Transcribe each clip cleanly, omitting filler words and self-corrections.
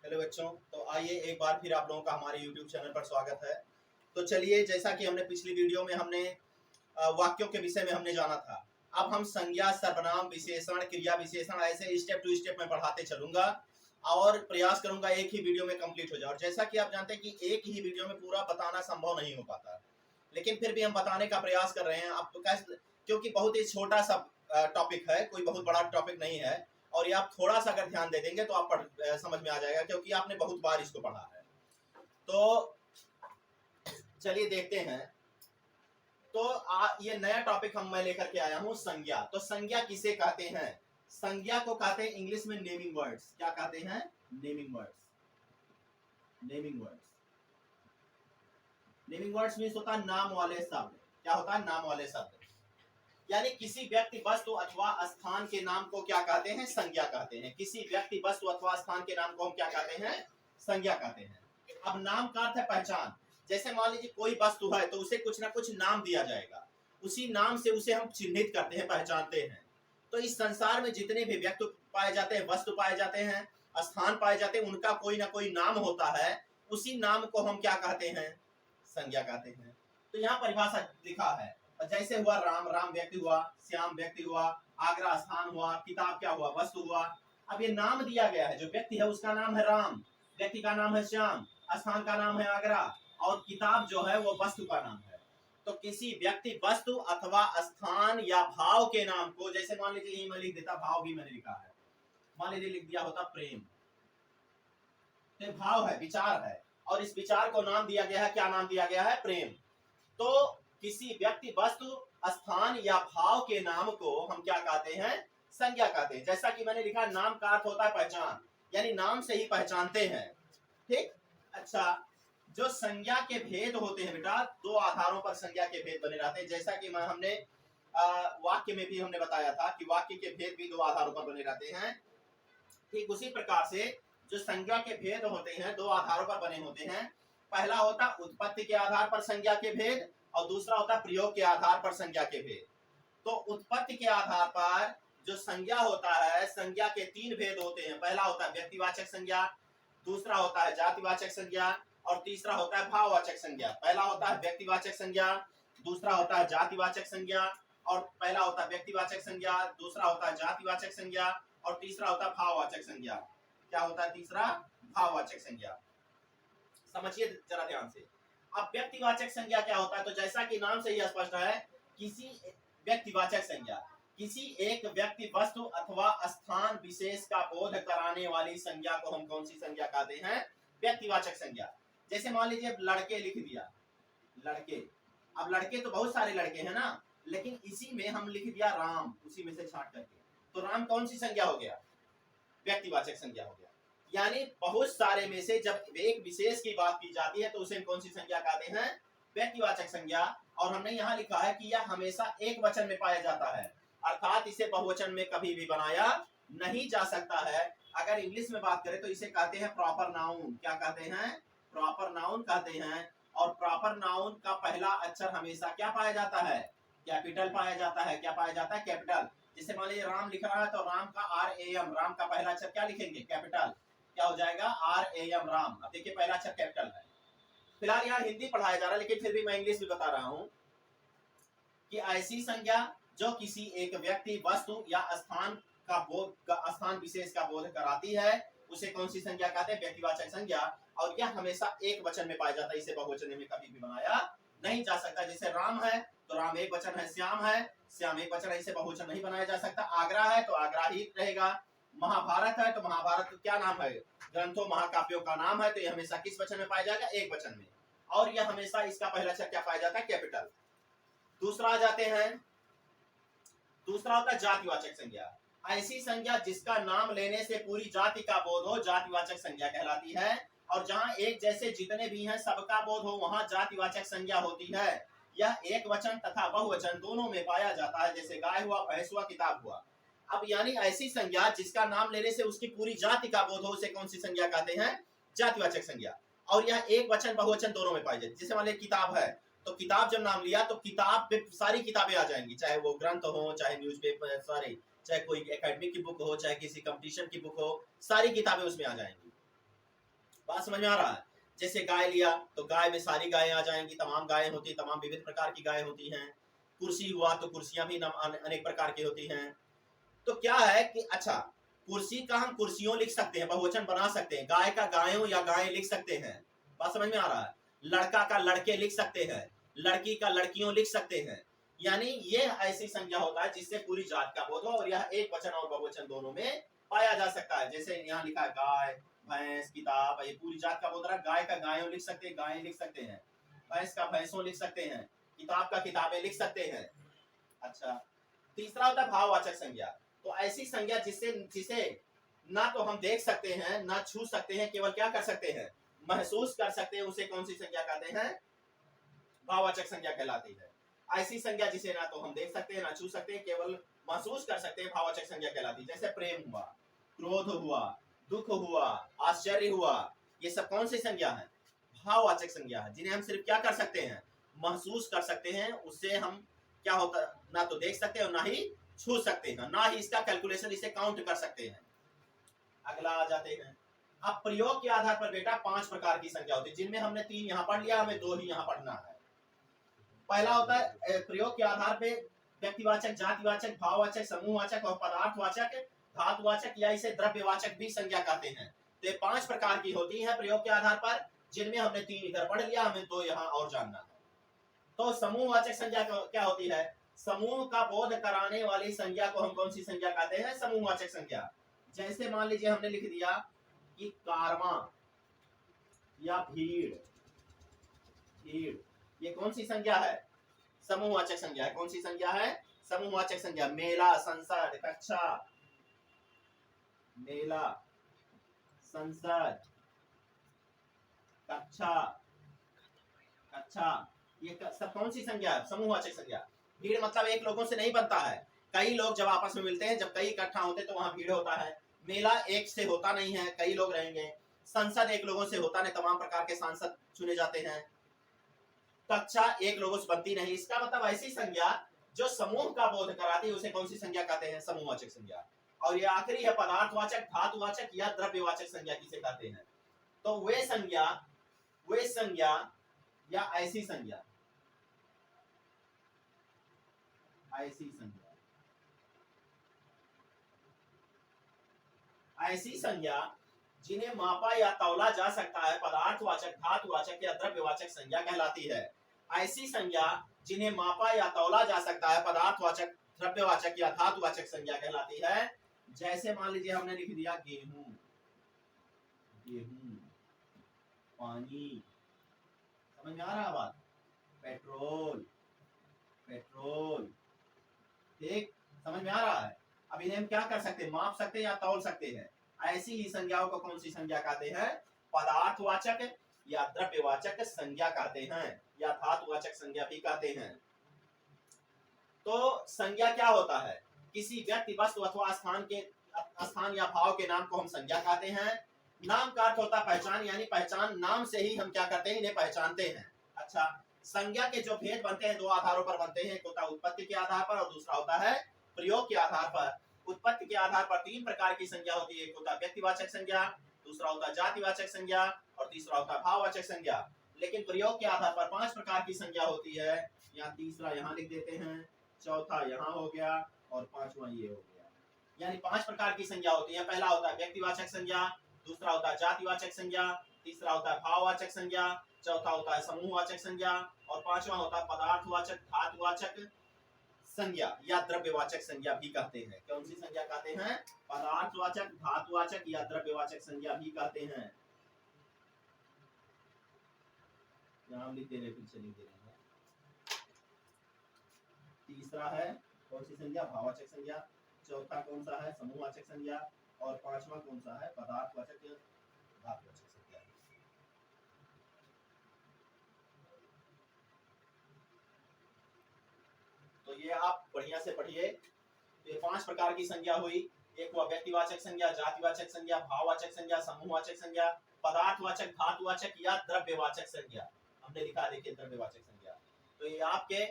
Hello बच्चों, तो आइए एक बार फिर आप लोगों का हमारे YouTube चैनल पर स्वागत है। तो चलिए, जैसा कि हमने पिछली वीडियो में हमने वाक्यों के विषय में हमने जाना था, अब हम संज्ञा, सर्वनाम, विशेषण, क्रिया विशेषण ऐसे स्टेप टू स्टेप में पढ़ाते चलूंगा और प्रयास करूंगा एक ही वीडियो में कंप्लीट हो जाए। और जैसा कि आप जानते हैं कि एक ही वीडियो में पूरा बताना संभव नहीं हो पाता, लेकिन फिर भी हम बताने का प्रयास कर रहे हैं आपको, क्योंकि बहुत ही छोटा सा टॉपिक है, कोई बहुत बड़ा टॉपिक नहीं है। और ये आप थोड़ा सा अगर ध्यान दे देंगे तो आप समझ में आ जाएगा, क्योंकि आपने बहुत बार इसको पढ़ा है। तो चलिए देखते हैं। तो ये नया टॉपिक मैं लेकर के आया हूं, संज्ञा। तो संज्ञा किसे कहते हैं? संज्ञा को कहते हैं इंग्लिश में नेमिंग वर्ड्स। क्या कहते हैं? Naming words. Naming words. Naming words means होता है नाम वाले शब्द। क्या होता है? नाम वाले शब्द। यानी किसी व्यक्ति, वस्तु अथवा स्थान के नाम को क्या कहते हैं? संज्ञा कहते हैं। किसी व्यक्ति, वस्तु अथवा स्थान के नाम को हम क्या कहते हैं? संज्ञा कहते हैं। अब नाम का अर्थ है पहचान। जैसे मान लीजिए कोई वस्तु है तो उसे कुछ ना कुछ नाम दिया जाएगा, उसी नाम से उसे हम चिन्हित करते हैं, पहचानते हैं। तो इस संसार में जितने भी व्यक्ति पाए जाते हैं, वस्तु पाए जाते हैं, स्थान पाए जाते हैं, उनका कोई ना कोई नाम होता है। उसी नाम को हम क्या कहते हैं? संज्ञा कहते हैं। तो यहाँ परिभाषा लिखा है, जैसे हुआ राम, राम व्यक्ति हुआ, श्याम व्यक्ति हुआ, आगरा स्थान हुआ, किताब क्या हुआ? वस्तु हुआ। अब ये नाम दिया गया है, जो व्यक्ति है उसका नाम है राम, व्यक्ति का नाम है श्याम, स्थान का नाम है आगरा, और किताब जो है वो वस्तु का नाम है। तो किसी व्यक्ति, वस्तु अथवा स्थान या भाव के नाम को, जैसे मान लीजिए यही मैं लिख देता, भाव भी मैंने लिखा है, मान लीजिए लिख दिया होता प्रेम। तो भाव है, विचार है, और इस विचार को नाम दिया गया है। क्या नाम दिया गया है? प्रेम। तो किसी व्यक्ति, वस्तु, स्थान या भाव के नाम को हम क्या कहते हैं? संज्ञा कहते हैं। जैसा कि मैंने लिखा, नाम का अर्थ होता है पहचान, यानी नाम से ही पहचानते हैं। ठीक। अच्छा, जो संज्ञा के भेद होते हैं बेटा, दो आधारों पर संज्ञा के भेद बने रहते हैं। जैसा कि हमने वाक्य में भी हमने बताया था कि वाक्य के भेद भी दो आधारों पर बने रहते हैं। ठीक उसी प्रकार से जो संज्ञा के भेद होते हैं, दो आधारों पर बने होते हैं। पहला होता है उत्पत्ति के आधार पर संज्ञा के भेद, और दूसरा होता है प्रयोग के आधार पर संज्ञा के भेद। तो उत्पत्ति के आधार पर जो संज्ञा होता है, संज्ञा के तीन भेद होते हैं। पहला होता है व्यक्तिवाचक संज्ञा, दूसरा होता है जातिवाचक संज्ञा, और तीसरा होता है भाववाचक संज्ञा। पहला होता है व्यक्तिवाचक संज्ञा, दूसरा होता है जातिवाचक संज्ञा, और पहला होता है व्यक्तिवाचक संज्ञा, दूसरा होता है जातिवाचक संज्ञा, और तीसरा होता है भाववाचक संज्ञा। क्या होता है तीसरा? भाववाचक संज्ञा। समझिए जरा ध्यान से। अब व्यक्तिवाचक संज्ञा क्या होता है? तो जैसा कि नाम से ही स्पष्ट है, किसी व्यक्तिवाचक संज्ञा, किसी एक व्यक्ति, वस्तु अथवा स्थान विशेष का बोध कराने वाली संज्ञा को हम कौन सी संज्ञा कहते हैं? व्यक्तिवाचक संज्ञा। जैसे मान लीजिए लड़के लिख दिया, लड़के। अब लड़के तो बहुत सारे लड़के हैं ना, लेकिन इसी में हम लिख दिया राम, उसी में से छांट करके, तो राम कौन सी संज्ञा हो गया? व्यक्तिवाचक संज्ञा हो गया। यानी बहुत सारे में से जब एक विशेष की बात की जाती है तो उसे कौन सी संज्ञा कहते हैं? व्यक्तिवाचक संज्ञा। और हमने यहाँ लिखा है कि यह हमेशा एक वचन में पाया जाता है, अर्थात इसे बहुवचन में कभी भी बनाया नहीं जा सकता है। अगर इंग्लिश में बात करें तो इसे कहते हैं प्रॉपर नाउन। क्या कहते हैं? प्रॉपर नाउन कहते हैं। और प्रॉपर नाउन का पहला अक्षर हमेशा क्या पाया जाता है? कैपिटल पाया जाता है। क्या पाया जाता है? कैपिटल। जैसे मान लीजिए राम लिख रहा है तो राम का RAM, राम का पहला अक्षर क्या लिखेंगे? कैपिटल। क्या हो जाएगा? RAM, राम। अब देखिए पहला अक्षर कैपिटल है। फिलहाल यहाँ हिंदी पढ़ाया जा रहा है, लेकिन फिर भी मैं इंग्लिश भी बता रहा हूँ कि ऐसी संज्ञा जो किसी एक व्यक्ति, वस्तु या स्थान का बोध, स्थान विशेष का बोध कराती है, उसे कौन सी संज्ञा कहते हैं? व्यक्तिवाचक संज्ञा। और यह हमेशा एक वचन में पाया जाता है, इसे बहुवचन में कभी भी बनाया नहीं जा सकता। जैसे राम है तो राम एक वचन है, श्याम है, श्याम एक वचन है, इसे बहुवचन नहीं बनाया जा सकता। आगरा है तो आगरा ही रहेगा। महाभारत है तो महाभारत क्या नाम है? ग्रंथों, महाकाव्यों का नाम है, तो यह हमेशा किस वचन में पाया जाएगा? एक वचन में। और यह हमेशा इसका पहला अक्षर क्या पाया जाता है? कैपिटल। दूसरा आ जाते हैं, दूसरा होता है जातिवाचक संज्ञा। ऐसी संज्ञा जिसका नाम लेने से पूरी जाति का बोध हो, जातिवाचक संज्ञा कहलाती है। और जहां एक जैसे जितने भी हैं सबका बोध हो, वहां जातिवाचक संज्ञा होती है। यह एक वचन तथा बहुवचन दोनों में पाया जाता है। जैसे गाय हुआ, भैंस हुआ, किताब हुआ। अब यानी ऐसी संज्ञा जिसका नाम लेने से उसकी पूरी जाति का बोध हो, उसे कौन सी संज्ञा कहते हैं? जातिवाचक संज्ञा। और यह एक वचन बहुवचन दोनों में पाई जाती है। जैसे मान लीजिए किताब है तो किताब जब नाम लिया तो किताब पे सारी किताबें आ जाएंगी, चाहे वो ग्रंथ हो, चाहे न्यूज़पेपर, सॉरी, चाहे कोई एकेडमिक की बुक हो, चाहे किसी कंपटीशन की बुक हो, सारी किताबें उसमें आ जाएंगी। बात समझ में आ रहा है? जैसे गाय लिया तो गाय में सारी गायें आ जाएंगी, तमाम गायें होती, तमाम विविध प्रकार की गायें होती हैं। कुर्सी हुआ तो कुर्सियां भी अनेक प्रकार की होती हैं। तो क्या है कि अच्छा, कुर्सी का हम कुर्सियों लिख सकते हैं, बहुवचन बना सकते हैं, गाय का गायों या गायें लिख सकते हैं। बात समझ में आ रहा है? लड़का का लड़के लिख सकते हैं, लड़की का लड़कियों लिख सकते हैं। यानी ये ऐसी संज्ञा होता है जिससे पूरी जात का बोध हो, और यह एक वचन और बहुवचन दोनों में पाया जा सकता है। जैसे यहाँ लिखा है गाय, भैंस, किताब, ये पूरी जात का बोध रहा। गाय का गायों लिख सकते हैं, गायें लिख सकते हैं। भैंस का भैंसों लिख सकते हैं, किताब का किताबें लिख सकते हैं। अच्छा, तीसरा होता है भाववाचक संज्ञा। तो ऐसी संज्ञा जिसे ना तो हम देख सकते हैं, ना छू सकते हैं, केवल क्या कर सकते हैं, महसूस कर सकते हैं, उसे कौन सी संज्ञा कहते हैं? भाववाचक संज्ञा कहलाती है। ऐसी संज्ञा जिसे ना तो हम देख सकते हैं, ना छू सकते हैं, केवल महसूस कर सकते हैं, भाववाचक संज्ञा कहलाती है। जैसे प्रेम हुआ, क्रोध हुआ, दुख हुआ, आश्चर्य हुआ, ये सब कौन सी संज्ञा है? भाववाचक संज्ञा है, जिन्हें हम सिर्फ क्या कर सकते हैं, महसूस कर सकते हैं। उससे हम क्या होता, ना तो देख सकते हैं और ना ही छू सकते हैं, ना ही इसका कैलकुलेशन, इसे काउंट कर सकते हैं। अगला आ जाते हैं। अब प्रयोग के आधार पर बेटा 5 प्रकार की संख्या होती है, जिनमें हमने 3 यहाँ पढ़ लिया, हमें 2 ही यहाँ पढ़ना है। पहला होता है प्रयोग के आधार पे व्यक्तिवाचक, जातिवाचक, भाववाचक, समूहवाचक और पदार्थवाचक, धातुवाचक या इसे द्रव्यवाचक भी संज्ञा कहते हैं। तो ये 5 प्रकार की होती है प्रयोग के आधार पर, जिनमें हमने 3 इधर पढ़ लिया, हमें 2 यहाँ और जानना है। तो समूहवाचक संज्ञा क्या होती है? समूह का बोध कराने वाली संज्ञा को हम कौन सी संज्ञा कहते हैं? समूहवाचक संज्ञा। जैसे मान लीजिए हमने लिख दिया कि कारवां या भीड़, भीड़, ये कौन सी संज्ञा है? समूहवाचक संज्ञा है। कौन सी संज्ञा है? समूहवाचक संज्ञा। मेला, संसद, कक्षा, मेला, संसद, कक्षा, कक्षा, ये सब कौन सी संज्ञा है? समूहवाचक संज्ञा। भीड़ मतलब एक लोगों से नहीं बनता है, कई लोग जब आपस में मिलते हैं, जब कई इकट्ठा होते तो वहां भीड़ होता है। मेला एक से होता नहीं है, कई लोग रहेंगे। संसद एक लोगों से होता नहीं, तमाम प्रकार के सांसद चुने जाते हैं। कक्षा एक लोगों से बनती नहीं। इसका मतलब ऐसी संज्ञा जो समूह का बोध कराती है, उसे कौन सी संज्ञा कहते हैं? समूहवाचक संज्ञा। और ये आखिरी है पदार्थवाचक, धातुवाचक या द्रव्यवाचक संज्ञा किसे कहते हैं? तो वे संज्ञा या ऐसी संज्ञा, ऐसी संज्ञा, ऐसी संज्ञा जिन्हें मापा या तौला जा सकता है, पदार्थवाचक, धातुवाचक या द्रव्यवाचक संज्ञा कहलाती है। ऐसी संज्ञा जिन्हें मापा या तौला जा सकता है, पदार्थवाचक, द्रव्यवाचक या धातुवाचक संज्ञा कहलाती है। जैसे मान लीजिए हमने लिख दिया गेहूं, गेहूं, पानी, समझ में आ रहा है बात? पेट्रोल, पेट्रोल, ठीक, समझ में आ रहा है? अब इन्हें हम क्या कर सकते हैं? माप सकते हैं या तौल सकते हैं। ऐसी ही संज्ञाओं को कौन सी संज्ञा कहते हैं? पदार्थवाचक या द्रव्यवाचक संज्ञा कहते हैं, या धातुवाचक संज्ञा भी कहते हैं। तो संज्ञा क्या होता है? किसी व्यक्ति, वस्तु अथवा स्थान या भाव के नाम को हम संज्ञा कहते हैं। नाम का अर्थ होता है पहचान, यानी पहचान, नाम से ही हम क्या करते हैं? इन्हें पहचानते हैं। अच्छा, संज्ञा के जो भेद बनते हैं 2 आधारों पर बनते हैं। एक होता है उत्पत्ति के आधार पर और दूसरा होता है प्रयोग के आधार पर। उत्पत्ति के आधार पर 3 प्रकार की संज्ञा होती है। एक होता है व्यक्तिवाचक संज्ञा, दूसरा होता है जातिवाचक संज्ञा और तीसरा होता है भाववाचक संज्ञा। लेकिन प्रयोग के आधार पर 5 प्रकार की संज्ञा होती है। यहाँ तीसरा यहाँ लिख देते हैं, चौथा यहाँ हो गया और 5वां ये हो गया। यानी 5 प्रकार की संज्ञा होती है। पहला होता है व्यक्तिवाचक संज्ञा, दूसरा होता है जातिवाचक संज्ञा, तीसरा होता है भाववाचक संज्ञा, चौथा होता है समूहवाचक संज्ञा और 5वां होता है पदार्थवाचक, धातुवाचक संज्ञा या द्रव्यवाचक संज्ञा भी कहते हैं। कौन सी संज्ञा कहते हैं? पदार्थवाचक, धातुवाचक या द्रव्यवाचक संज्ञा भी कहते हैं। नाम लिख दे रहे, पीछे लिख दे रहे हैं। तीसरा है कौन सी संज्ञा? भाववाचक संज्ञा। चौथा कौन सा है? समूहवाचक संज्ञा। और 5वां कौन सा है? पदार्थवाचक या धातुवाचक संज्ञा। तो ये आप बढ़िया से पढ़िए। ये 5 प्रकार की संज्ञा हुई। एक हुआ व्यक्तिवाचक संज्ञा, जातिवाचक संज्ञा, भाववाचक संज्ञा, समूहवाचक संज्ञा, पदार्थवाचक, धातुवाचक या द्रव्यवाचक संज्ञा। हमने लिखा देखिए द्रव्यवाचक संज्ञा। तो ये आपके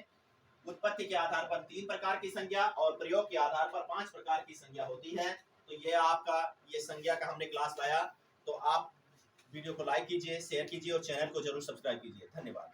उत्पत्ति के आधार पर 3 प्रकार की संज्ञा और प्रयोग के आधार पर 5 प्रकार की संज्ञा होती है। तो ये आपका ये संज्ञा का हमने क्लास लाया। तो आप वीडियो को लाइक कीजिए, शेयर कीजिए और चैनल को जरूर सब्सक्राइब कीजिए। धन्यवाद।